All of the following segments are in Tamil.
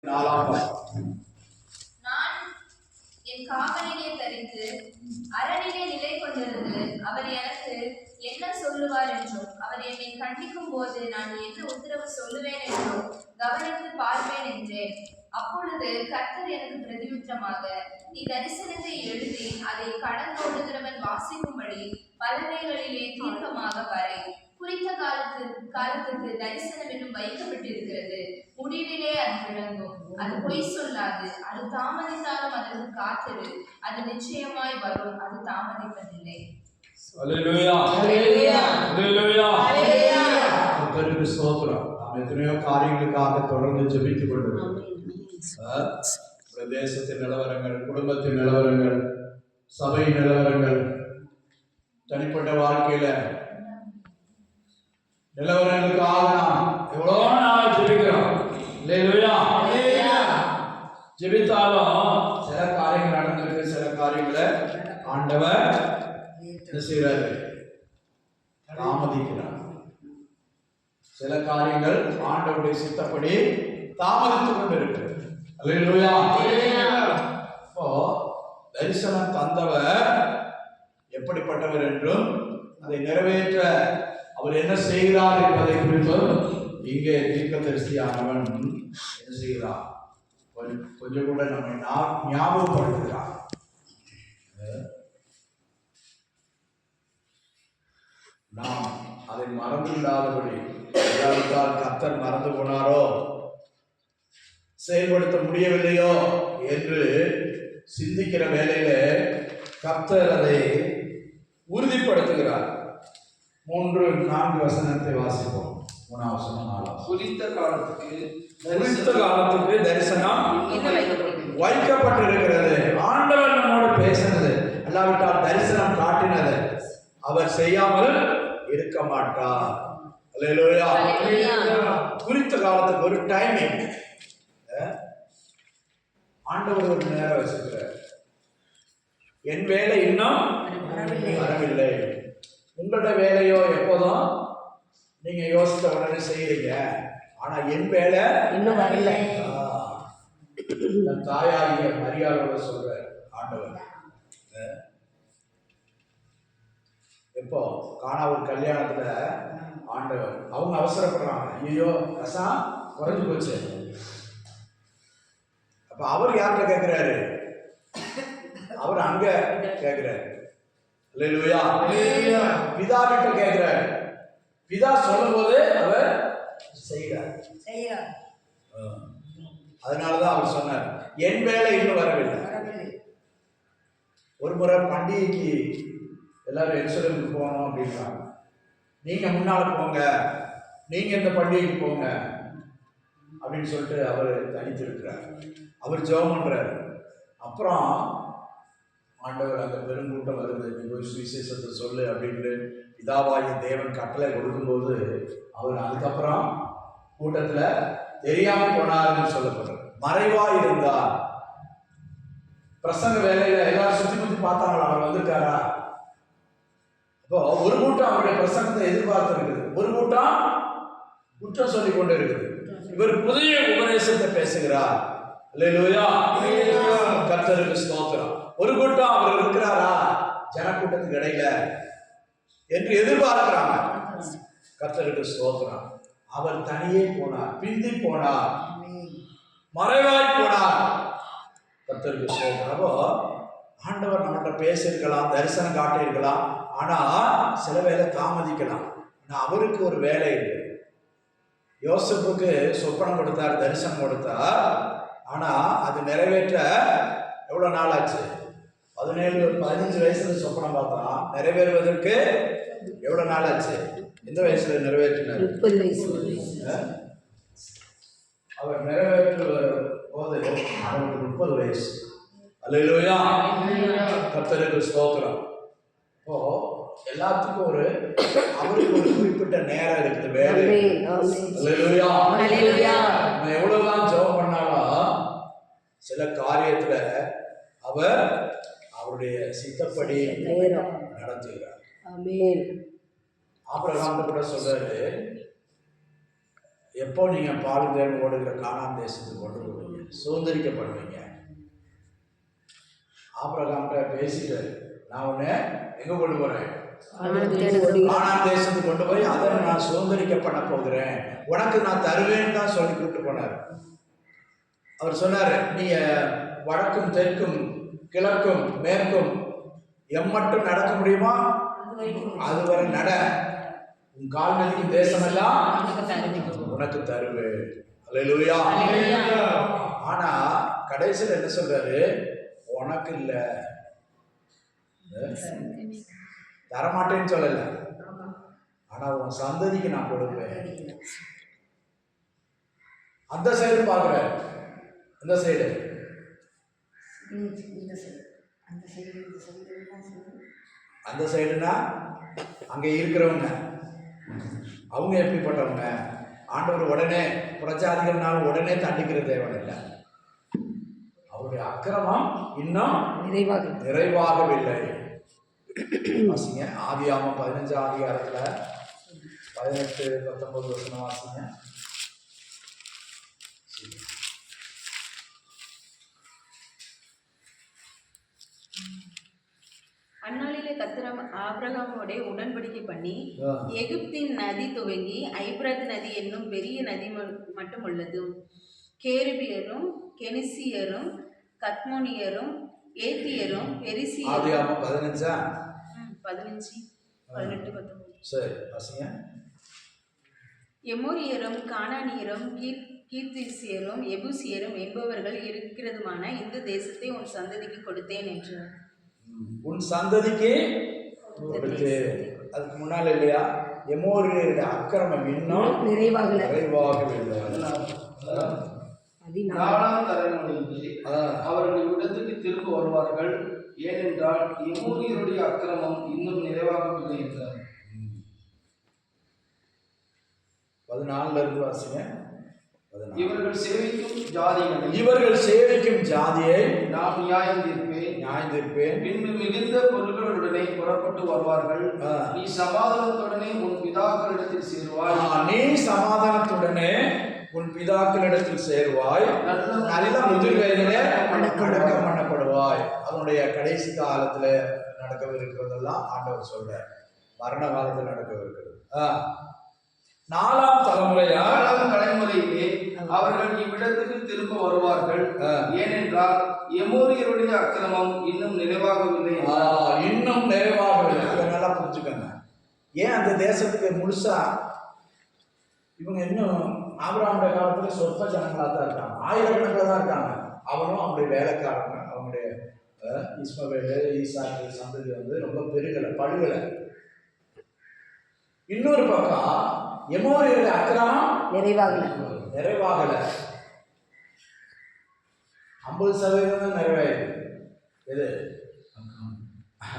நான் என் காவலிலே தரித்து அரணிலே நிலை கொண்டிருந்து அவர் எனக்கு என்ன சொல்லுவார் என்றும் அவர் என்னை கண்டிக்கும் போது நான் என்ன உத்தரவு சொல்லுவேன் என்றும் கவனித்து பார்ப்பேன் என்றேன். அப்பொழுது கர்த்தர் எனக்கு பிரதியுத்தரமாக, நீ தரிசனத்தை எழுதி அதை கடந்தோடுகிறவன் வாசிக்கும்படி பலகைகளிலே தீர்க்கமாக வரை. குறித்த காலத்துக்கு தரிசனம் இன்னும் வைக்கப்பட்டிருக்கிறது. முடிவிலே அது விளங்கும். அது பொய் சொல்லாது. அது தாமதித்தாலும் அதற்கு காத்திரு. அது நிச்சயமாய் வரும். அது தாமதிப்பதில்லை. அல்லேலூயா, அல்லேலூயா, அல்லேலூயா, அல்லேலூயா. கர்த்தருக்கு ஸ்தோத்திரம். நாம் எத்தனையோ காரியங்களுக்காக தொடர்ந்து ஜெபித்துக் கொண்டிருக்கிறோம். தேசத்தின் நிலவரங்கள், குடும்பத்தின் நிலவரங்கள், சபை நிலவரங்கள், தனிப்பட்ட வாழ்க்கையில நிலவரங்களுக்காக நாம் எவ்வளோ நாள் ஜெபிக்கிறோம். அல்லேலூயா, அல்லேலூயா. ஜெபித்தாலும் சில காரியங்கள் நடந்திருக்கு, சில காரியங்களை ஆண்டவர் என்ன செய்யறாரு? தாமதிக்கிறார். சில காரியங்கள் ஆண்டவருடைய சித்தப்படி தாமதித்துக் கொண்டிருக்கு. அல்லேலூயா, அல்லேலூயா. அப்போ தரிசனம் தந்தவர் எப்படிப்பட்டவர் என்றும் அதை நிறைவேற்ற அவர் என்ன செய்கிறார் என்பதை குறித்தும் இங்கே தீர்க்கதரிசியானவன் என்ன செய்கிறார்? கொஞ்சம் கூட நம்மை ஞாபகப்படுத்துகிறார். நாம் அதை மறந்து விடாதபடி, கர்த்தர் மறந்து போனாரோ, செயல்படுத்த முடியவில்லையோ என்று சிந்திக்கிற வேளையில கர்த்தர் அதை உறுதிப்படுத்துகிறார். 3-4 வசனத்தை வாசிப்போம். 3 வசனம் 4. குறித்த காலத்துக்கு தரிசனம் வைக்கப்பட்டிருக்கிறது. ஆண்டவர் நம்மோடு பேசினது, அல்லாவிட்டால் தரிசனம் காட்டினது அவர் செய்யாமல் இருக்க மாட்டார். அல்லேலூயா. குறித்த காலத்துக்கு ஒரு டைமிங் ஆண்டவர் ஒரு நேரம் வச்சிருக்கிறார். என் வேலை இன்னும் வரவில்லை. உங்களோட வேலையோ எப்போதும் நீங்க யோசித்த உடனே செய்யறீங்க. ஆனா என் வேலை இன்னும் வரல. தாயாகிய மரியாதையோட சொல்ற ஆண்டவர். எப்போ காணா ஒரு கல்யாணத்துல ஆண்டவர் அவங்க அவசரப்படுறாங்க. ஐயோ ரசம் குறைஞ்சு போச்சு. அப்ப அவர் யார்கிட்ட கேட்கிறாரு? அவர் அங்க கேட்கிறாரு. அல்லேலூயா, அல்லேலூயா. பிதா கிட்ட கேட்கிறார். பிதா சொல்லும் போது அவர் செய்கிறார். அதனாலதான் அவர் சொன்னார், என் வேலை இன்னும் வரவில்லை. ஒரு முறை பண்டிகைக்கு எல்லாரும் எருசலேமுக்கு போகணும் அப்படின்றாங்க. நீங்க முன்னால போங்க, நீங்க இந்த பண்டிகைக்கு போங்க அப்படின்னு சொல்லிட்டு அவர் தனித்து இருக்கிறார். அவர் ஜெபம் பண்றாரு. அப்புறம் ஆண்டவர் அந்த பெருங்கூட்டம் வருது, நீ போய் சுவிசேஷத்தை சொல்லு அப்படின்னு பிதாவாகிய தேவன் கட்டளை கொடுக்கும்போது அவர் அதுக்கப்புறம் கூட்டத்துல தெரியாம போனாருன்னு சொல்லப்படுறார். மறைவா இருந்தார். பிரசங்க வேலையில எல்லாரும் சுத்தி முத்தி பார்த்தாங்களா அவர் வந்திருக்காரா? அப்போ ஒரு கூட்டம் அவருடைய பிரசங்கத்தை எதிர்பார்த்து இருக்குது, ஒரு கூட்டம் குற்றம் சொல்லி கொண்டு இருக்குது. இவர் புதிய உபதேசத்தை பேசுகிறார். அல்லேலூயா, கர்த்தருக்கு ஸ்தோத்திரம். ஒரு கூட்டம் அவர் இருக்கிறாரா ஜனக்கூட்டத்துக்கு இடையில என்று எதிர்பார்க்கிறாங்க. கர்த்தருக்கு ஸ்தோத்திரம். அவர் தனியே போனார், பிந்தி போனார், மறைவாய் போனார். கர்த்தருக்கு ஸ்தோத்திரம். அப்போ ஆண்டவர் நம்மகிட்ட பேசியிருக்கலாம், தரிசனம் காட்டியிருக்கலாம், ஆனா சில வேலை தாமதிக்கலாம். ஆனா அவருக்கு ஒரு வேலை இருக்கு. யோசேப்புக்கு சொப்பனம் கொடுத்தார், தரிசனம் கொடுத்தார். ஆனா அது நிறைவேற்ற எவ்வளவு நாள் ஆச்சு? 17-15 வயசுல சொப்பனம் பார்த்தான். நிறைவேறுவதற்கு எவ்வளவு நாள் ஆச்சு? எந்த வயசுல நிறைவேற்றினார்? 30 வயசு. அவர் நிறைவேற்றுவ போது அவருக்கு 30 வயசு. அல்லேலூயா, கர்த்தருக்கு ஸ்தோத்திரம். இப்போ எல்லாத்துக்கும் அவருக்கு ஒரு குறிப்பிட்ட நேரம் இருக்குது, வேலை. அல்லேலூயா, அல்லேலூயா. நம்ம எவ்வளவுதான் ஜெபம் பண்ணாலும் சில காரியத்துல அவர் அவருடைய சித்தப்படி நடத்துகிறார். ஆபிரகாம் கூட சொல்றாரு, எப்போ நீங்க பாலுதேன் ஓடுகிற கானான் தேசத்துக்கு கொண்டு போவீங்க? சுதந்திரிக்கப்படுவீங்க. ஆபிரகாம்கிட்ட பேசிட்டு நான் உன்னை எங்க கொண்டு போறேன், கானான் தேசத்துக்கு கொண்டு போய் அதை நான் சுதந்திரிக்கப்பட போகிறேன், உனக்கு நான் தருவேன்னு தான் சொல்லி கூப்பிட்டு போனார். அவர் சொன்னாரு, நீ வடக்கும் தெற்கும் கிழக்கும் மேற்கும் எம்மட்டும் நடக்க முடியுமா அதுவரை நட, உன் கால் நதிக்கும் தேசம் எல்லாம் உனக்கு தருவேன். அல்லேலூயா. ஆனா கடைசியில் என்ன சொல்றாரு, உனக்கு இல்ல, தரமாட்டேன்னு சொல்லல, ஆனா உன் சந்ததிக்கு நான் கொடுப்பேன். அந்த சைடு பாக்குற, அந்த சைடு அந்த சைடுனா அங்க இருக்கிறவங்க அவங்க எப்படிப்பட்டவங்க, ஆண்டவர் உடனே புரஜாதிகள்னாலும் உடனே தண்டிக்கிற தேவன் இல்லை, அவருடைய அக்கிரமம் இன்னும் நிறைவாகவில்லை. வாசிங்க ஆதியாகமம் 15ஆம் அதிகாரத்துல 18-19 வசனம் வாசிங்க. அந்நாளிலே கர்த்தர் ஆபிரகாமோட உடன்படிக்கை பண்ணி எகிப்தின் நதி துவங்கி ஐபிரத் நதி என்னும் பெரிய நதி மட்டும் உள்ளது. கேருபியரும் கெனிசியரும் கத்மோனியரும் ஏத்தியரும் பெரிசியரும் 15-18-19 எமோரியரும் கானானியரும் கீர்த்திசியரும் எபூசியரும் என்பவர்கள் இருக்கிறதுமான இந்த தேசத்தை உன் சந்ததிக்கு கொடுத்தேன் என்று. உன் சந்ததிக்கு கொடுத்து, அதுக்கு முன்னால இல்லையா, எமோரியருடைய அக்கிரமம் இன்னும் நிறைவாகவில்லை. 4ஆம் தலைமுறையிலே அவர்கள் இடத்துக்கு திரும்ப வருவார்கள், ஏனென்றால் எமோரியருடைய அக்கிரமம் இன்னும் நிறைவாகவில்லை என்றார். 14 இருந்து வாசிங்க. இவர்கள் சேவிக்கும் ஜாதியை நான் நியாயம் தீர்ப்பேன். பின்பு மிகுந்த பொருட்களுடனே புறப்பட்டு வருவார்கள். நீ சமாதானத்துடனே உன் பிதாக்களிடத்தில் சேருவாய். நல்ல முதிர் வயதிலே அடக்கம் பண்ணப்படுவாய். அதனுடைய கடைசி காலத்துல நடக்கவிருக்கிறதெல்லாம் ஆண்டவர் சொல்ற, மரண காலத்தில் நடக்கவிருக்கிறது. 4ஆம் தலைமுறையிலே அவர்கள் இவ்விடத்துக்கு திரும்ப வருவார்கள், ஏனென்றால் எமோரியருடைய அக்கிரமம் இன்னும் நிறைவாகவில்லை. நல்லா புரிஞ்சுக்கோங்க. ஏன் அந்த தேசத்துக்கு முழுசா இவங்க இன்னும் ஆபிரகாமுடைய காலத்துல சொற்ப ஜனங்களா தான் இருக்காங்க, ஆயிரக்கணக்கில் தான் இருக்காங்க. அவரும் அவங்களுடைய வேலைக்காரங்க, அவங்களுடைய இஸ்மவேலு ஈசாக்கு சந்ததி வந்து ரொம்ப பெருகலை, பழுகலை. இன்னொரு பக்கம் எமோரியருடைய அக்கிரமம் நிறைவாகல 50% நிறைவாயிருக்கு. எது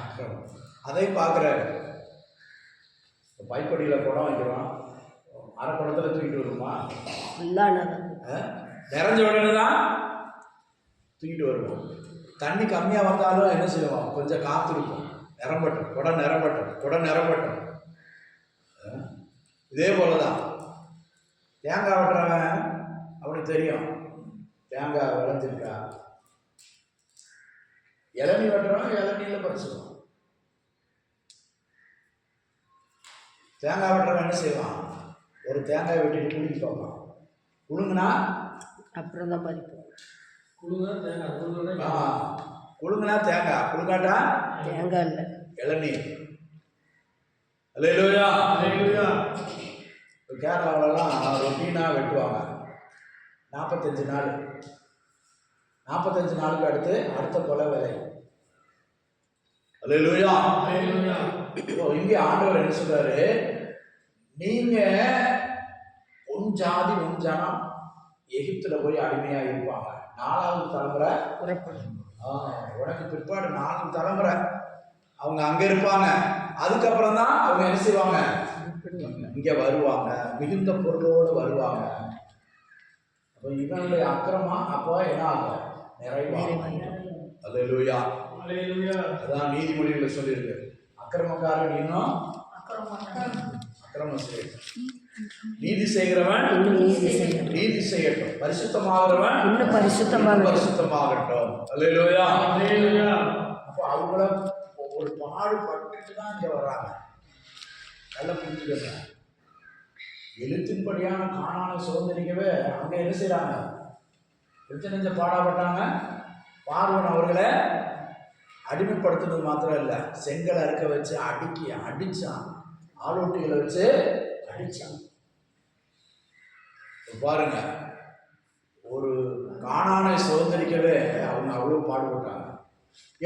அக்கிரமம், அதை பார்க்குறாரு. பைப்படியில் குடம் வைக்கிறோம், அரை குடத்தில் தூக்கிட்டு வருமா, நிறைஞ்ச உடனே தான் தூக்கிட்டு வருவோம். தண்ணி கம்மியாக வந்தாலும் என்ன செய்வோம், கொஞ்சம் காத்திருப்போம், குடம் நிரம்பட்டும். இதே போலதான் தேங்காய் வெட்டுறவன் அவனுக்கு தெரியும் தேங்காய் விளைஞ்சிருக்கா, இளநீ வெட்டுறவன் இளநீல பறிச்சுவான். தேங்காய் வெட்டுறவன் என்ன செய்வான், ஒரு தேங்காய் வெட்டிட்டு குலுக்கி பார்ப்பான், குலுங்குனா அப்புறம் தான் பறிப்போம். குலுங்குனா தேங்காய், குலுங்காட்டா தேங்காய் இல்லை இளநீர். அல்லேலூயா. கேரளாவிலலாம் ரொட்டீனாக வெட்டுவாங்க 45 நாள். 45 நாளுக்கு அடுத்த கொலை விலை. அல்லேலூயா. இங்கே ஆண்டவர் என்ன சொல்றாரு, நீங்க உன் ஜாதி உன் ஜனம் எகிப்துல போய் அடிமையா இருப்பாங்க. 4வது தலைமுறை உனக்கு பிற்பாடு 4 தலைமுறை அவங்க அங்க இருப்பாங்க. அதுக்கப்புறம் தான் அவங்க என்ன செய்வாங்க, இங்க வருவாங்க, மிகுந்த பொருளோடு வருவாங்க. அப்போ இவனுடைய அக்கிரமம் அப்போ என்ன ஆகும், நிறைவாகும். அல்லேலூயா. அதான் நீதிமொழிகளை சொல்லியிருக்கு, அக்கிரமக்காரன் இன்னும் அக்கிரமம் செய்யும். நீதி செய்கிறவன் நீதி செய்யட்டும், பரிசுத்தமாகிறவன் இன்னும் பரிசுத்தமாக பரிசுத்தமாகட்டும். அல்லேலூயா. அப்போ அவங்கள ஒரு பாடுபட்டுட்டு தான் இங்கே வர்றாங்க. நல்லா புரிஞ்சுக்கங்க. எழுத்தின்படியான காணான சுதந்திரிக்கவே அவங்க என்ன செய்கிறாங்க? நெஞ்ச பாடாப்பட்டாங்க. பார்வன் அவர்களை அடிமைப்படுத்துறது மாத்திரம் இல்லை, செங்கலை அறுக்க வச்சு அடிச்சான், ஆளோட்டிகளை வச்சு அடிச்சான். பாருங்க, ஒரு காணானை சுதந்திரிக்கவே அவங்க அவ்வளோ பாடுபட்டாங்க.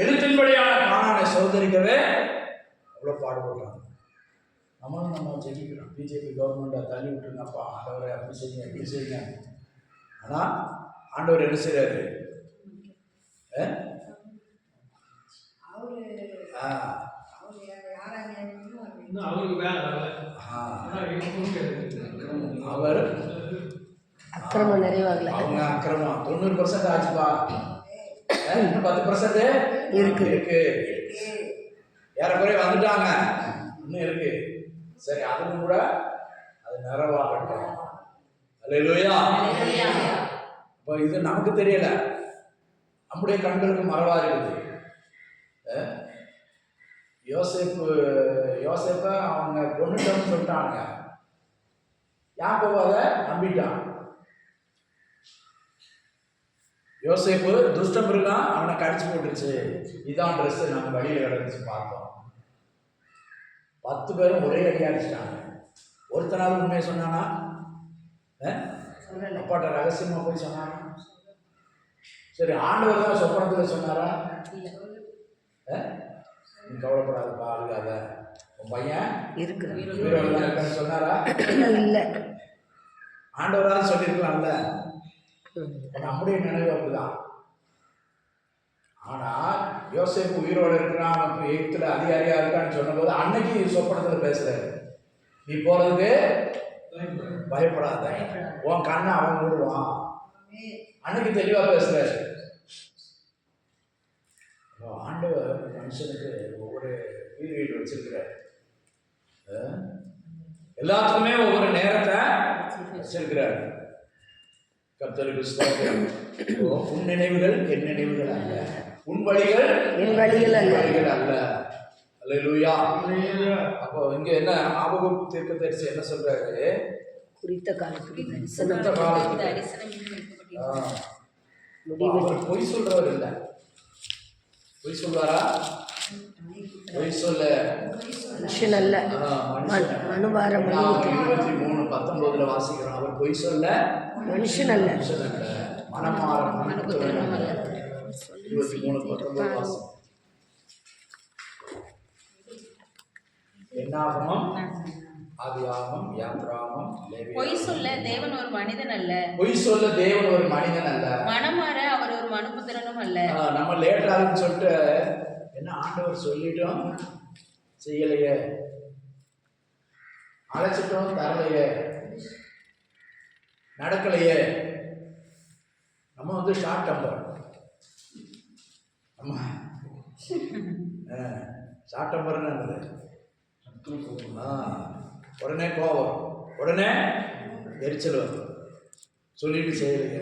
எழுத்தின்படியான காணானை சுதந்திரிக்கவே அவ்வளோ பாடுபட்டாங்க. நம்ம ஜெயிக்கிறோம், பிஜேபி கவர்மெண்ட்டை தள்ளி விட்டுருங்கப்பா, ஆண்டவரை அப்படி செய்யுங்க இப்படி செய்யுங்க. ஆனால் ஆண்டவர் என்ன செய்கிறாரு? அவர் அக்கிரமம் நிறைவாகல. அவங்க அக்கிரமம் 90% ஆச்சுப்பா, இன்னும் 10% இருக்கு. ஏறக்குறைய வந்துட்டாங்க, இன்னும் இருக்கு. சரி, அதுவும் கூட அது நிறைவாகட்டும். அல்லேலூயா. இப்போ இது நமக்கு தெரியல, நம்முடைய கண்களுக்கு மறைவா இருக்குது. யோசேப்பை அவங்க கொண்டுட்டோம்னு சொல்லிட்டாங்க. யாக்கோபு அதை நம்பிட்டான். யோசேப்பு துஷ்டம் இருக்கான், அவனை கடிச்சு போட்டுருச்சு. இதான் ட்ரெஸ் நம்ம வழியில் கிடந்துச்சு பார்த்தோம். 10 பேரும் ஒரே அடி அடிச்சிட்டாங்க. ஒருத்தனாவது உண்மையை சொன்னானா? அப்பாட்ட ரகசியமா போய் சொன்னானா? சரி, ஆண்டவர் தான் சொப்பனத்தில் சொன்னாரா? நீ கவலைப்படாதப்பா, அழுகாத, உன் பையன் இருக்குன்னு சொன்னாரா? இல்லை. ஆண்டவராக சொல்லியிருக்கலாம்ல. நம்முடைய நினைவு அப்படிதான். ஆனால் யோசேப்பு உயிரோடு இருக்கிறான், எகிப்தில் அதிகாரியாக இருக்கான்னு சொன்னபோது அன்னைக்கு சொப்பனத்தில் பேசுறாரு, நீ போறதுக்கு பயப்படாத, உன் கண்ணை அவன் மூடுவான். அன்னைக்கு தெளிவாக பேசுறாரு. ஆண்டவர் மனுஷனுக்கு ஒவ்வொரு பீரியட் வச்சிருக்கிறார். எல்லாத்துக்குமே ஒவ்வொரு நேரத்தை வச்சிருக்கிறார். கர்த்தருக்கு ஸ்தோத்திரம். உன் நினைவுகள் என் நினைவுகள் அல்ல, உன் வழிகள் என் வழிகள் அல்ல. அல்லேலூயா. அப்போ இங்க என்ன ஆபகுப் தீர்க்கதரிசி என்ன சொல்றாரு? குறித்த காலத்துக்கு பொய் சொல்றவர் இல்லை. பொய் சொல்வாரா? பொய் சொல்ல மனுஷன் அல்ல, மனுவாரம் 23:19 வாசிக்கிறோம். அவர் பொய் சொல்ல மனுஷன் அல்ல, மனமாறம் 23:19 வாசிக்கிறோம். என்னாகமம், ஆதியாகமம், யாத்ராகமம், லேவியராகமம். பொய் சொல்ல தேவன் ஒரு மனிதன் அல்ல, பொய் சொல்ல தேவன் ஒரு மனிதன் அல்ல, மனமாற அவர் ஒரு மனுபுத்திரனும் அல்ல. நம்ம லேட் ஆகுன்னு சொல்லிட்டு என்ன ஆண்டவர் சொல்லிட்டோம் செய்யலையே, அழைச்சிட்டோம் தரலையே, நடக்கலையே. நம்ம ஷார்ட் டெம்பர். நம்ம ஷார்ட் டெம்பர்னு இருந்தது. உடனே கோவம், உடனே எரிச்சல் வரும், சொல்லிட்டு செய்யலைங்க.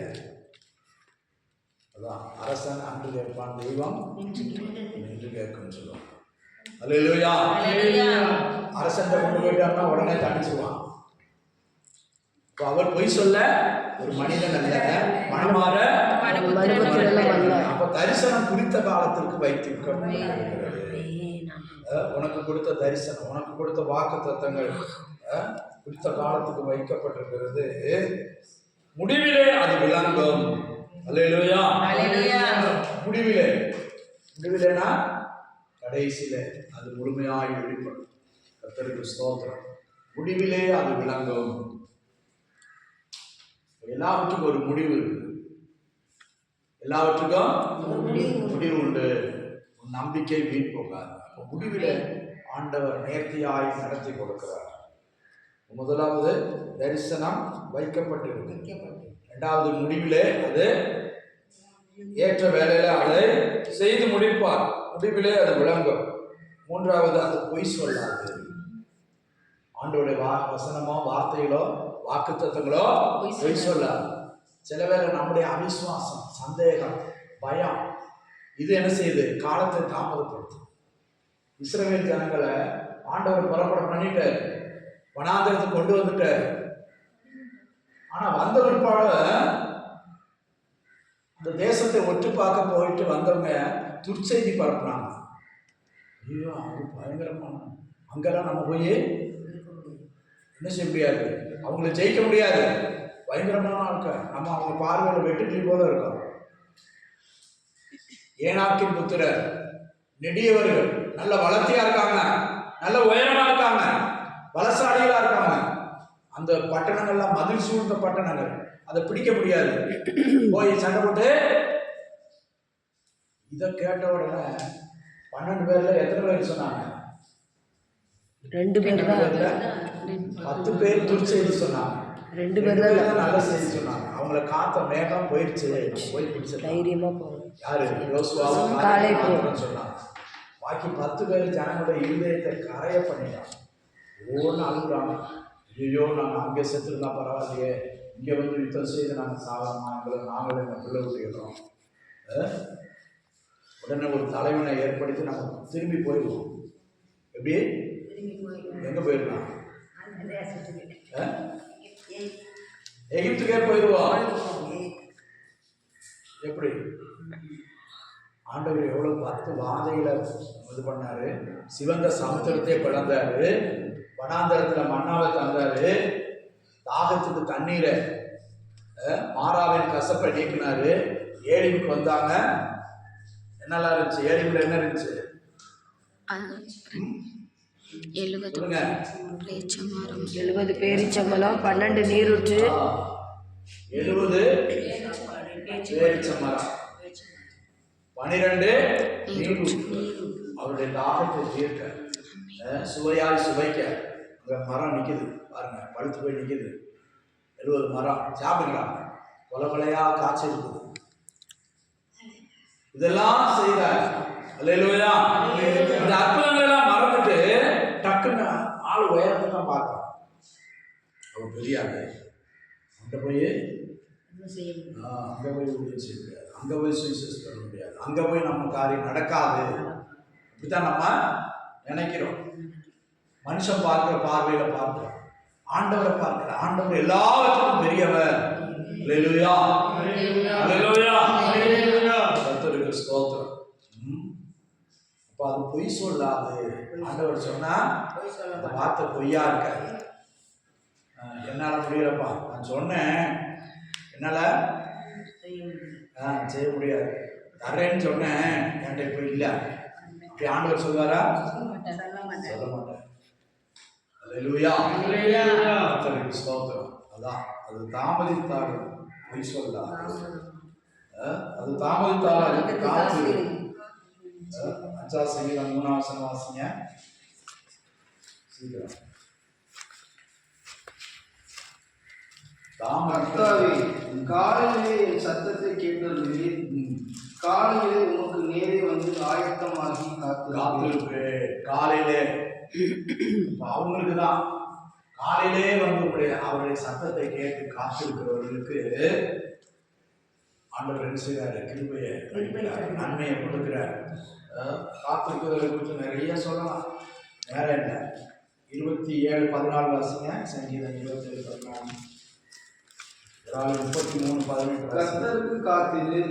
அதான் அரசன் அன்று கேட்பான், தெய்வம் என்று கேட்கும்னு சொல்லுவான். அல்லேலூயா. அரசன் கொண்டு போயிட்டான்னா உடனே தண்டிச்சுவான். இப்போ அவர் பொய் சொல்ல ஒரு மனிதன் அல்ல, மனமாற. அப்ப தரிசனம் குறித்த காலத்திற்கு வைத்திருக்க. உனக்கு கொடுத்த தரிசனம், உனக்கு கொடுத்த வாக்கு தத்தங்கள் குறித்த காலத்துக்கு வைக்கப்பட்டிருக்கிறது. முடிவிலே அது விளங்கும். அல்லேலூயா. முடிவிலேனா கடைசியில அது முழுமையாய் வெளிப்படும். கர்த்தருக்கு ஸ்தோத்திரம். முடிவிலே அது விளங்கும். எல்லாவற்றுக்கும் ஒரு முடிவு இருக்குது. எல்லாவற்றுக்கும் முடிவு உண்டு. நம்பிக்கை வீண் போகாது. முடிவில் ஆண்டவர் நேர்த்தியாய் நடத்தி கொடுக்கிறார். முதலாவது தரிசனம் வைக்கப்பட்டிருக்கு. இரண்டாவது முடிவிலே அது ஏற்ற வேலையில அதை செய்து முடிப்பார். முடிவிலே அது விளங்கும். மூன்றாவது அது பொய் சொல்லாது. ஆண்டவருடைய வசனமோ வார்த்தைகளோ வாக்குத்தத்தங்களோ பொய் சொல்லாது. சில வேளை நம்முடைய அவிசுவாசம், சந்தேகம், பயம் இது என்ன செய்யுது? காலத்தை தாமதப்படுத்தும். இஸ்ரவேல் ஜனங்களை ஆண்டவர் புறப்பட பண்ணிட்டு வனாந்தரத்துக்கு கொண்டு வந்துட்டார். ஆனா வந்த பிற்பாடு அந்த தேசத்தை ஒட்டு பார்க்க போயிட்டு வந்தவங்க துர்ச்செய்தி பரப்புனாங்க. ஐயோ அது பயங்கரமான, அங்கெல்லாம் நம்ம போய் என்ன செய்ய முடியாது, அவங்கள ஜெயிக்க முடியாது, பயங்கரமான ஆட்கள், நம்ம அவங்க பார்வையில் வெட்டுக்கிளி போல இருக்கோம். ஏனாக்கின் புத்திரர் நெடியவர்கள், நல்ல வளர்த்தியா இருக்காங்க, நல்ல உயரமா இருக்காங்க, பலசாலிகளா இருக்காங்க. அந்த பட்டணங்கள்லாம் மதில் சூழ்ந்த பட்டணங்கள், அதை பிடிக்க முடியாது. போய் சண்டை போட்டு இதை கேட்ட உடனே 12 பேர்ல எத்தனை பேர் சொன்னாங்க? 2 பேர் தான். 10 பேர் துர்ச்செய்தி சொன்னாங்க, 2 பேர் தான் நல்ல செய்தி சொன்னாங்க. அவங்கள காத்த மேகம் போயிடுச்சு, போய் பிடிச்சு தைரியமா போகணும். யாரு? யோசுவாவும் காலேபும் சொன்னாங்க. பாக்கி 10 பேர் ஜனங்களுடைய இருதயத்தை கரைய பண்ணிட்டாங்க. ஒவ்வொன்று அழுகுறாங்க, ஐயோ நாங்கள் அங்கே செத்துருந்தா பரவாயில்லையே, இங்கே வந்து யுத்தம் செய்து நாங்கள் சாகணுமா, நாங்களும் எங்கள் பிள்ளை விட்டுக்கிறோம். உடனே ஒரு தலைவனை ஏற்படுத்தி நம்ம திரும்பி போயிடுவோம். எப்படி? எங்க போயிடலாம்? எகிப்துக்கே போயிடுவோம். எப்படி? ஆண்டவர் எவ்வளவு 10 வாதைகளை இது பண்ணாரு. சிவந்த சமுத்திரத்தை பிளந்தாரு, வனாந்தரத்துல மன்னாவை தந்தாரு, தாகத்துக்கு தண்ணீரை மாறாவின் கசப்பை நீக்கினாரு. ஏழிமுக்கு வந்தாங்க, என்னெல்லாம் இருந்துச்சு? ஏழிமுல என்ன இருந்துச்சு? 70 பேரிச்சம்பழம், 12 நீரூற்று, 70 பேரிச்சம்பழம், 12 நீரூற்று. அவருடைய தாகத்தை தீர்க்க, சுவையாய் சுவைக்க. அங்க மரம் நிக்குது பாருங்க, பழுத்து போய் நிக்குது. 70 மரம் சாப்பிடுங்களா, கொலை கொலையா காய்ச்சி இருக்குது. இதெல்லாம் செய்தார். அல்லேலூயா. இந்த அற்புதங்கள் எல்லாம் மறந்துட்டு டக்குன்னு ஆள் உயரத்தை தான் பார்க்கலாம். அவர் பெரிய ஆளு, அங்க போய் ஊழியம் செய்ய முடியாது, அங்க போய் சுவிசேஷம் பண்ண முடியாது, அங்க போய் நம்ம காரியம் நடக்காது. இப்படித்தான் நம்ம நினைக்கிறோம். மனுஷன் பார்க்கிற பார்வையில பார்க்கிறோம், ஆண்டவரை பார்க்கிற ஆண்டவர் எல்லாவற்றுக்கும் பெரியவர். அல்லேலூயா, அல்லேலூயா, கர்த்தருக்கு ஸ்தோத்திரம். அப்ப அது பொய் சொல்லாது. ஆண்டவர் சொன்னா அந்த வார்த்தை பொய்யா இருக்காது. என்னால முடியலப்பா, நான் சொன்னேன், என்னால செய்ய முடியாது, தர்றேன்னு சொன்னேன், என்கிட்ட இப்ப இல்ல. அப்படி ஆண்டவர் சொல்வாரா? சொல்ல மாட்டார். அல்லேலூயா, கர்த்தருக்கு ஸ்தோத்திரம். அதான் அது தாமதித்தாலும் பொய் சொல்லாது. அது தாமதித்தாலும் காத்து. 5ஆம் சங்கீதம் 3ஆம் வசனம் வாசிங்க சீக்கிரம். கர்த்தாவே, காலையிலே என் சத்தத்தை கேட்டருளீர், காலையிலே உமக்கு நேரே வந்து ஆயத்தமாகி காத்திருப்பே. காலையிலே அவங்களுக்கு தான் காலையிலே வந்து அவருடைய சத்தத்தை கேட்டு காத்திருக்கிறவர்களுக்கு ஆண்டவர் என்ன செய்கிறாரு? கிருபையை அளிக்கிறார், நன்மையை கொடுக்கிறார். காத்திருக்கிறவர்களை குறித்து நிறைய சொல்லலாம், நேரம் இல்லை. 27:14 வாசிங்க. சங்கீதம் 27:14. 33:18. கர்த்தருக்கு காத்திரு,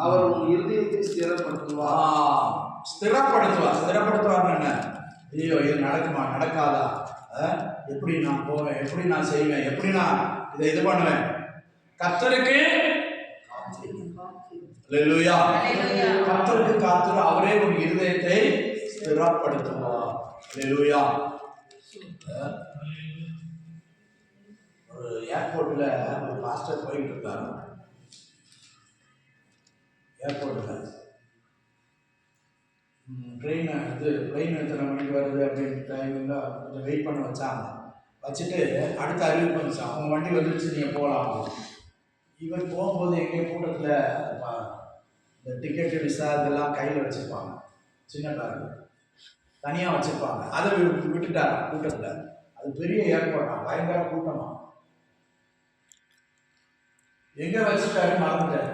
அவர் உன் இருதயத்தை ஸ்திரப்படுத்துவார். ஸ்திரப்படுத்துவார் என்ன? ஐயோ இது நடக்குமா, நடக்காதா, எப்படி நான் போவேன், எப்படி நான் செய்வேன், எப்படி நான் இதை இது பண்ணுவேன்? கர்த்தருக்கு அல்லேலூயா, கர்த்தருக்கு காத்திரு, அவரே உன் இருதயத்தை ஸ்திரப்படுத்துவார். அல்லேலூயா. ஒரு ஏர்போர்ட்ல ஒரு பாஸ்டர் போயிட்டு இருக்காரு. ஏர்போர்ட்ல ட்ரெயின் எத்தனை மணிக்கு வருது அப்படின்னு டைமில் கொஞ்சம் வெயிட் பண்ண வச்சாங்க. வச்சுட்டு அடுத்த அறிவிப்பு வந்துச்சு, அவங்க வண்டி வந்துருச்சு, நீங்கள் போகலாம். இவன் போகும்போது எங்கேயும் கூட்டத்தில் இந்த டிக்கெட்டு விசா இதெல்லாம் கையில் வச்சுருப்பாங்க, சின்ன காரு தனியாக வச்சுருப்பாங்க. அதை விட்டுட்டாங்க கூட்டத்தில். அது பெரிய ஏற்பாடா, பயங்கர கூட்டமா. எங்க வச்சுட்டாரு மறந்துட்டாரு.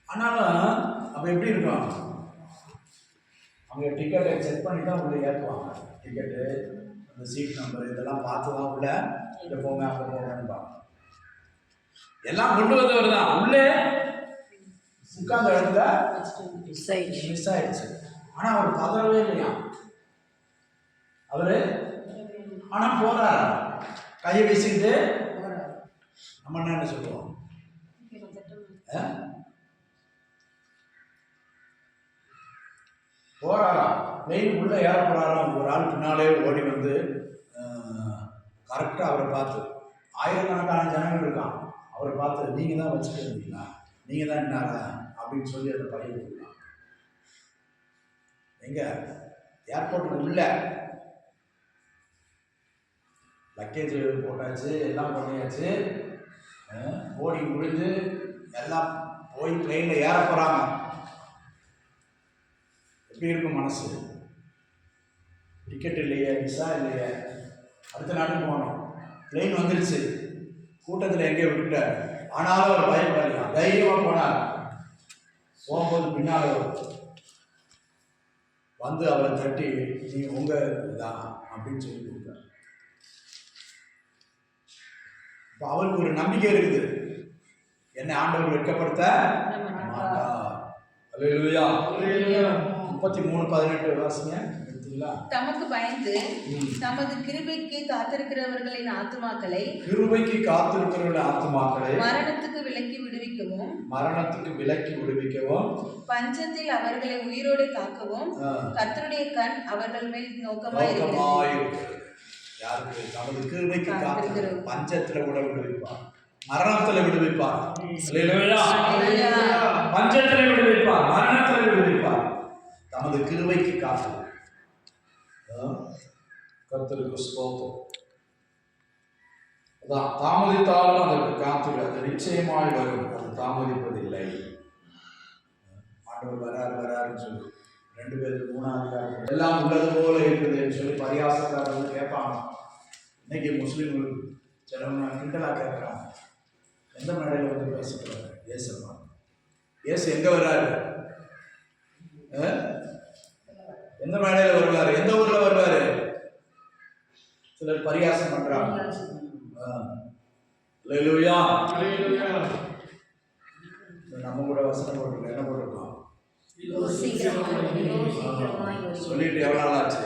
ஆனாலும் அப்ப எப்படி இருக்கும், அவங்க டிக்கெட்டை செக் பண்ணி தான் உள்ள ஏற்றுவாங்க. டிக்கெட்டு, அந்த சீட் நம்பர் இதெல்லாம் பார்த்து தான் உள்ள இங்கே போங்க அங்கே போங்கன்னுப்பாங்க. எல்லாம் கொண்டு வந்தவர் தான். உள்ளே உட்கார்ந்த இடத்துல மிஸ் ஆயிடுச்சு. ஆனால் அவர் பதறவே இல்லையா அவரு. ஆனால் போறாரு, கையை வீசிக்கிட்டு. நம்ம என்ன சொல்லுவோம், போறாரா, ட்ரெயின் உள்ள ஏற போறாராம். ஒரு ஆள் பின்னாலே ஓடி வந்து கரெக்டாக அவரை பார்த்து, ஆயிரக்கணக்கான ஜனங்கள் இருக்கான், அவரை பார்த்து நீங்க தான் வச்சுட்டு இருந்தீங்களா, நீங்க தான் என்னாரா அப்படின்னு சொல்லி அந்த பையன் கொடுக்கலாம். எங்க ஏர்போர்ட்டுக்கு உள்ள லக்கேஜ் போட்டாச்சு, எல்லாம் பண்ணியாச்சு, போர்டிங் முடிஞ்சு எல்லாம் போய் ட்ரெயினில் ஏற போகிறாங்க. எப்படி இருக்கும் மனசு? டிக்கெட் இல்லையே, விசா இல்லையே, அடுத்த நாட்டுக்கு போகணும். ட்ரெயின் வந்துருச்சு, கூட்டத்தில் எங்கேயோ விட்டுட்டார். ஆனாலும் அவர் பயப்படலையா, தைரியமாக போனார். போகும்போது பின்னால் வந்து அவரை தட்டி நீ உங்க தான் அப்படின்னு சொல்லி கொடுத்தார். இப்போ அவருக்கு ஒரு நம்பிக்கை இருக்குது, என்னை ஆண்டவர் வெட்கப்படுத்த மாட்டார். அல்லேலூயா. 33:18 வாசிங்க. தமக்கு பயந்து தமது கிருபைக்கு காத்திருக்கிறவர்களின் ஆத்துமாக்களை மரணத்துக்கு விலக்கி விடுவிக்கவும் பஞ்சத்தில் அவர்களை உயிரோடு காக்கவும் கர்த்தருடைய கண் அவர்கள் மேல் நோக்கமாயிருக்கிறது. யாருக்கு? தமது கிருபைக்கு காத்திருக்கிற பஞ்சத்துல கூட விடுவிப்பார், மரணத்துல விடுவிப்பார், பஞ்சத்துல விடுவிப்பார், மரணத்துல விடுவிப்பார். தமது கிருபைக்கு காத்து கர்த்தருக்கு ஸ்தோத்திரம். அதான் தாமதித்தாலும் அதற்கு காத்து, அது நிச்சயமாய் வரும், அது தாமதிப்பதில்லை. ஆண்டவர் வராருன்னு சொல்லி 2 பேருக்கு 3ஆம் அதிகாரம் எல்லாம் உள்ளது போல இருக்குதுன்னு சொல்லி பரியாசக்காரர்கள் கேட்பாங்க. இன்னைக்கு முஸ்லீம்கள் சிலவங்க கிண்டலா கேட்கிறாங்க, எந்த மேடையில் வந்து பேசுகிறாரு ஏசப்பா, ஏசு எங்க வர்றாரு, எந்த மேடையில் வருவாரு, எந்த ஊர்ல வருவாரு? சிலர் பரியாசம் பண்றாங்க. அல்லேலூயா. நம்ம கூட வசனம் போட்டிருக்கோம், என்ன போட்டிருக்கோம்? சொல்லிட்டு எவ்வளவு நாள் ஆச்சு?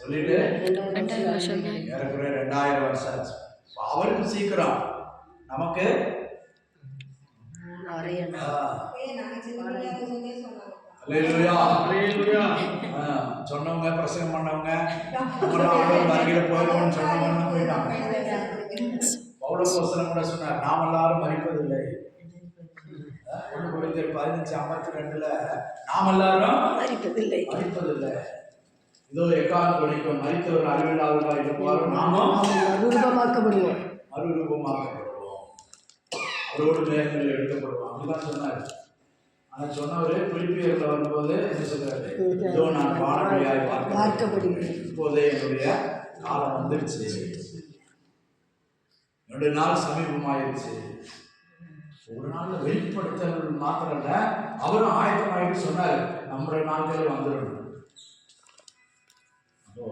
சொல்லிட்டு ஏறக்குறைய 2000 வருஷம் ஆச்சு. அவருக்கு சீக்கிரம், நமக்கு சொன்னவங்க பிரசங்கம் பண்ணவங்க வருகையில போயிருக்கோம்னு சொன்னவங்க போயிட்டாங்க. பவுலப்போஸ்தலன் கூட சொன்னார், நாம் எல்லாரும் மரிப்பதில்லை. 1 கொரிந்தியர் 15:52 நாம் எல்லாரும் மரிப்பதில்லை. இதோ எக்காலம் கொடிக்கும் மரித்தவர் அறிவில்லாதவர்களாக இருப்பாரும், நாமும் மறுரூபமாக்கப்படுவோம், அவரோடு மேகங்களில் எடுக்கப்படுவோம். அப்படிதான் சொன்னார். ஆனால் சொன்னவர் பிலிப்பியர்ல வரும்போது என்ன சொல்றாரு? இதோ நான் வானவழியாய் பார்க்கப்படுகிறேன், இப்போதே என்னுடைய காலம் வந்துருச்சு, என்னுடைய நாள் சமீபமாயிருச்சு. ஒரு நாள்ல வெளிப்படுத்தல் மாத்திரம் இல்ல, அவரும் ஆயத்தமாயிட்டு சொன்னார், நம்முடைய நாட்கள் வந்துடணும். அப்போ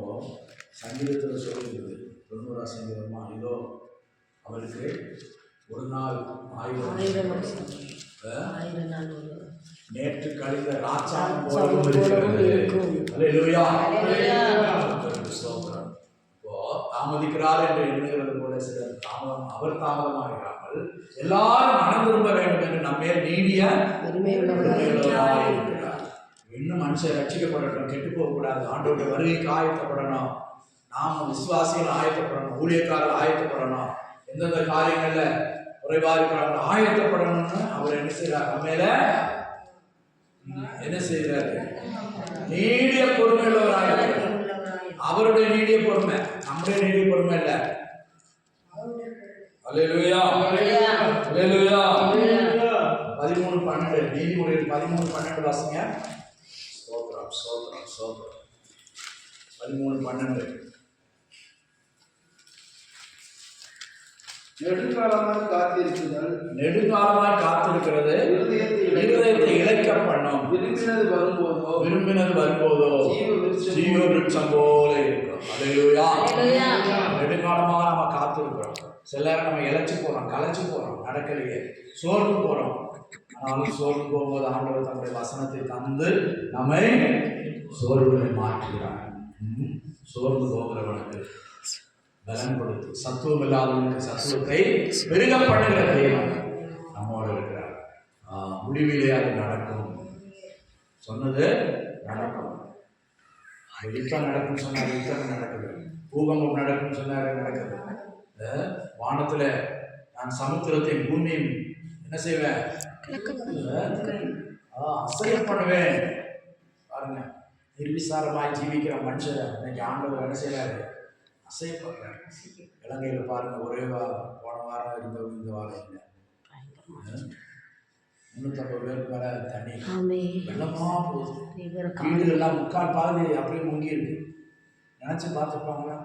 சங்கீதத்தில் சொல்லுகிறது, 90 சங்கீதமா, இதோ அவருக்கு ஒரு நாள் 1000 நேற்று கழிந்த ராஜாவும் போலவும் இருக்கிறது. அல்லேலூயா. தாமதிக்கிறார் என்று எண்ணுகிறது போல சிலர் அவர் தாமதமாகிறார்கள். எல்லாரும் மனம் திரும்ப வேண்டும் என்று நம்மே நீடிய இருக்கிறார். இன்னும் மனுஷன் ரட்சிக்கப்படட்டும், கெட்டு போகக்கூடாது, ஆண்டவருடைய வருகைக்கு ஆயத்தப்படணும், நாம் விசுவாசிகள் ஆயத்தப்படணும், ஊழியக்காரர்கள் ஆயத்தப்படணும், எந்தெந்த காரியங்கள்ல குறைவா இருக்கிறாங்க ஆயத்தப்படணும்னு அவர் என்ன செய்யறார்? நம்ம மேல என்ன செய்யறாரு? நீடிய பொறுமை உள்ளவராக. அவருடைய நீடிய பொறுமை, நம்முடைய நீடிய பொறுமை இல்ல. அல்லேலூயா. 13:12 நீதிமொழிகள் 13:12 வாசிங்க. ஸ்தோத்திரம். சோதரம் 13:12. நெடுங்காலமாக காத்திருக்குதல் நெடுங்காலமாய் காத்திருக்கிறது இருதயத்தை இழைக்க பண்ணும். விரும்பினது வரும்போதோ ஜீவ விருட்சம் போல இருக்கும். அல்லேலூயா. நெடுங்காலமாக நம்ம காத்திருக்கிறோம். சில நேரம் நம்ம இழைச்சு போறோம், களைச்சு போறோம், நடக்கலையே, சோர்ந்து போறோம். ஆனாலும் சோர்ந்து போகும்போது ஆண்டவர் தம்முடைய வசனத்தை தந்து நம்மை சோர்வுகளை மாற்றுகிறார். சோர்ந்து போகிறவனுக்கு பலன் கொடுத்து சத்துவம் இல்லாதவனுக்கு சத்துவத்தை பெருக பண்ணுகிற தெய்வம் நம்மோடு இருக்கிறார். முடிவிலே அது நடக்கும். சொன்னது நடக்கும். யுத்தம் நடக்கும் சொன்னார், யுத்தம் நடக்குது. பூகம்பம் நடக்கும் சொன்னார், நடக்குது. வானத்துல நான் சமுத்திரத்தையும் பூமியும் என்ன செய்வேன்? அசைய பண்ணுவேன். பாருங்க, நிர்விசாரமாய் ஜீவிக்கிற மனுஷரை இன்னைக்கு ஆண்டவர் என்ன செய்யறாரு? அசையப்படுறாரு. இலங்கையில் பாருங்க, ஒரே போன வாரம் இருந்தவங்க இந்த வாரம் இல்லை. 350 பேருக்கு மேல தண்ணி வெள்ளமா போகுது. வீடுகள்லாம் முக்கால் பாதி அப்படியே முங்கி இருக்கு. நினைச்சு பார்த்துருப்பாங்களா?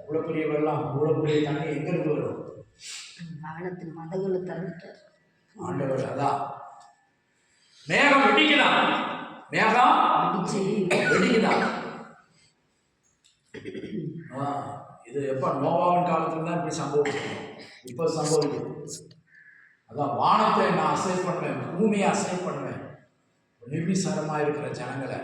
இவ்வளோ பெரிய வெள்ளம், இவ்வளோ பெரிய தண்ணி எங்க இருந்து வரும்? வானத்தின் மதங்களை தந்துட்டார் ஆண்டவர். அதான் மேகம் வெடிக்குதான், மேகம் வெடிக்குதான். இது எப்ப நோவாவின் காலத்துல தான் இப்படி சம்பவிக்கும். இப்ப சம்பவிக்கும். அதான் வானத்தை நான் அசை பண்ணுவேன், பூமியை அசை பண்ணுவேன். நிர்விசாரமா இருக்கிற ஜனங்களை,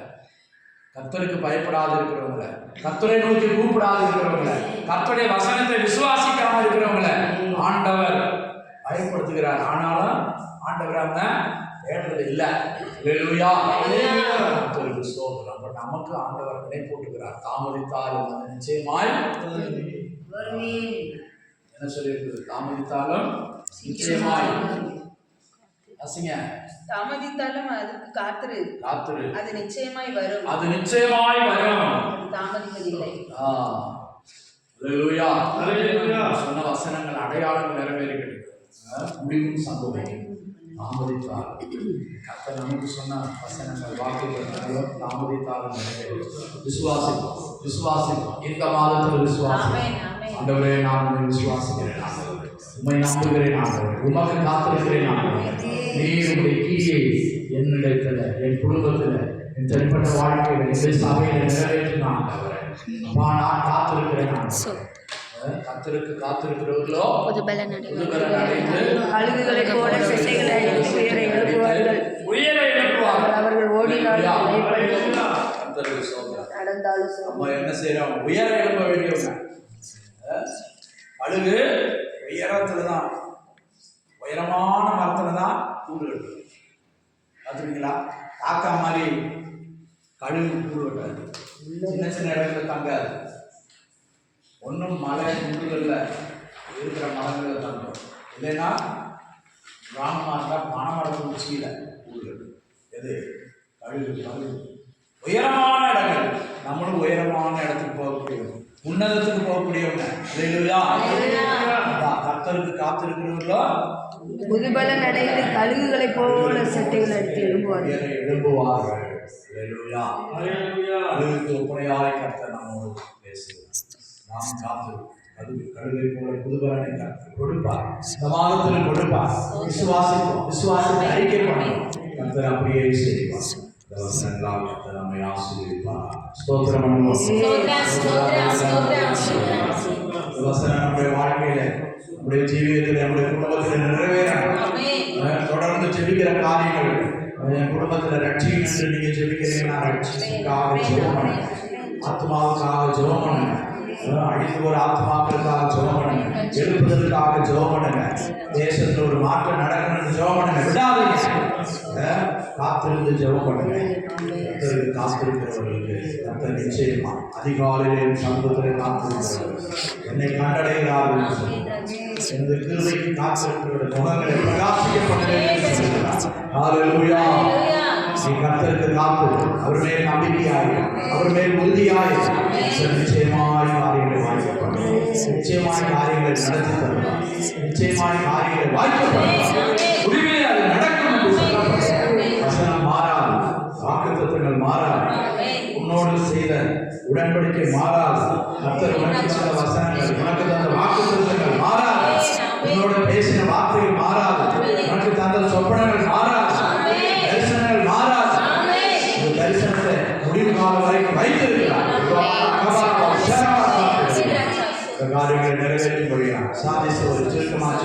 கர்த்தருக்கு பயப்படாது இருக்கிறவங்கள, கர்த்தரை நோக்கி கூப்பிடாது இருக்கிறவங்கள, கர்த்தருடைய வசனத்தை விசுவாசிக்காம இருக்கிறவங்கள ஆண்டவர் பயன்படுத்துகிறார். ஆனாலும் ஆண்டவர் அந்த தேடுறது இல்லை. அல்லேலூயா. கர்த்தருக்கு ஸ்தோத்திரம். அப்ப நமக்கு ஆண்டவர் நினை போட்டுக்கிறார். தாமதித்தாலும் அது நிச்சயமாய் என்ன சொல்லியிருக்குது? தாமதித்தாலும் நிச்சயமாய் அசிங்க. தாமதித்தாலும் அதுக்கு காத்திரு, அது நிச்சயமாய் வரும், அது நிச்சயமாய் வரும், தாமதிப்பதில்லை. அல்லேலூயா. சொன்ன வசனங்கள் அடையாளங்கள் நிறைவேறுகிறது. முடிவும் சம்பவிக்கும். தாமதித்தால் கர்த்தர் நமக்கு சொன்ன வசனங்கள் வாக்குகள் தாமதித்தாலும் நிறைவேறும். விசுவாசிப்போம், விசுவாசிப்போம். இந்த மாதத்தில் விசுவாசிப்போம். ஆண்டவரே, நான் உம்மை விசுவாசிக்கிறேன். உம்மை நம்புகிறேன். ஆண்டவரே, உமக்கு காத்திருக்கிறேன். ஆண்டவரே, நீர் உம்முடைய கிரியை என்னிடத்தில், என் குடும்பத்தில், என் தனிப்பட்ட வாழ்க்கையில், என் சபையில் நிறைவேற்றினான். ஆண்டவரே, அப்பா, நான் காத்திருக்கிறேன். கர்த்தருக்கு காத்திருக்கிறவர்களோ புதுபலன் அடைந்து கழுகுகளை போல செட்டைகளை உயர எழுப்புவார்கள். அவர்கள் ஓடினாலும் நடந்தாலும் நம்ம என்ன செய்யறோம்? உயர எழுப்ப வேண்டியவங்க. கழுகு உயரத்துலதான், உயரமான மரத்துலதான் கூடு கட்டுது. பார்த்துருக்கீங்களா? காக்கா மாதிரி கழுகு கூடு கட்டாது. சின்ன சின்ன இடத்துல தங்காது. ஒன்றும் மலை குண்டுகளில் இருக்கிற மரங்களில் தங்கும். இல்லைன்னா கிராமமாக இருந்தால் பனைமரத்து உச்சியில் கூடுகள். எது? கழுகு. கழுகு உயரமான இடங்கள். நம்மளும் உயரமான இடத்துக்கு போகக்கூடியவங்க, உன்னதத்துக்கு போகக்கூடியவங்க. அல்லேலூயா. கர்த்தருக்கு காத்திருக்கிறவர்களோ புதுபலன் அடைந்து கழுகுகளை போல செட்டைகள் அடித்து எழும்புவார்கள். அல்லேலூயா. கழுகுக்கு ஒப்பனையாய் கர்த்தர் நம்மோடு பேசுகிறார். நாம் காத்திருக்கிறோம். கழுகை போல புதுபலனை கொடுப்பார். இந்த மாதத்தில் கொடுப்பார். விசுவாசிப்போம், விசுவாசத்தை அறிக்கை பண்ணுவோம். கர்த்தர் அப்படியே செய்வார். நம்மை ஆசீர்வதிப்பார். ஸ்தோத்திரம் பண்ணுவோம். வசனம் நம்முடைய வாழ்க்கையில, நம்முடைய ஜீவியத்தில், நம்முடைய குடும்பத்தில் நிறைவேற தொடர்ந்து ஜெபிக்கிற காரியங்கள். என் குடும்பத்தில் ரட்சியும் என்று நீங்க ஜெபிக்கிறீங்கன்னா ரட்சிக்காக ஜெபம் பண்ணுங்க. ஆத்மாவுக்காக ஜெபம் பண்ணுங்க. அழிந்து ஒரு ஆத்மாக்களுக்காக ஜெபம் பண்ணுங்க. எழுப்புதலுக்காக ஜெபம் பண்ணுங்க. தேசத்துல ஒரு மாற்றம் நடக்கணும்னு ஜெபம் பண்ணுங்க. விடாதீங்க. காத்திருந்து ஜெபம் பண்ணுங்க. கர்த்தருக்கு காத்திருக்கிறவர்களுக்கு கர்த்தர் நிச்சயமா அதிகாலையிலே சமூகத்திலே காத்திருக்கிறவர்கள் என்னை கண்டடைகிறார்கள். இந்த கிருபைக்கு காத்திருக்கிறவர்கள் முகங்களை பிரகாசிக்கப்பட்ட ஹல்லேலூயா. நீ கர்த்தருக்கு காத்து, அவர் மேல் நம்பிக்கையாய், அவர் மேல் உறுதியாய் நிச்சயமாய் காரியங்களை வாய்க்கப்படும். நிச்சயமாய் காரியங்களை நடத்தி தருவார். நிச்சயமாய் காரியங்களை வாய்க்கப்படும். முடிவிலே அது நடக்கும் என்று சொல்லப்படும். வசனம் மாறாது, வாக்குத்தத்தங்கள் மாறாது. செய்த உடன்படிக்கை மாறாது. கர்த்தர் உனக்கு சொன்ன வசனங்கள், உனக்கு தந்த வாக்குத்தத்தங்கள் மாறாது. உன்னோட பேசின வார்த்தைகள் மாறாது. உனக்கு தந்த சொப்பனங்கள் மாறாது. தரிசனங்கள் மாறாது. இந்த தரிசனத்தை முடிவு காலம் வரைக்கும் வைத்திருக்கிறார். காரியங்களை நிறைவேற்றி கொள்கிறார். சாதிச்சு ஒரு சுருக்கமாக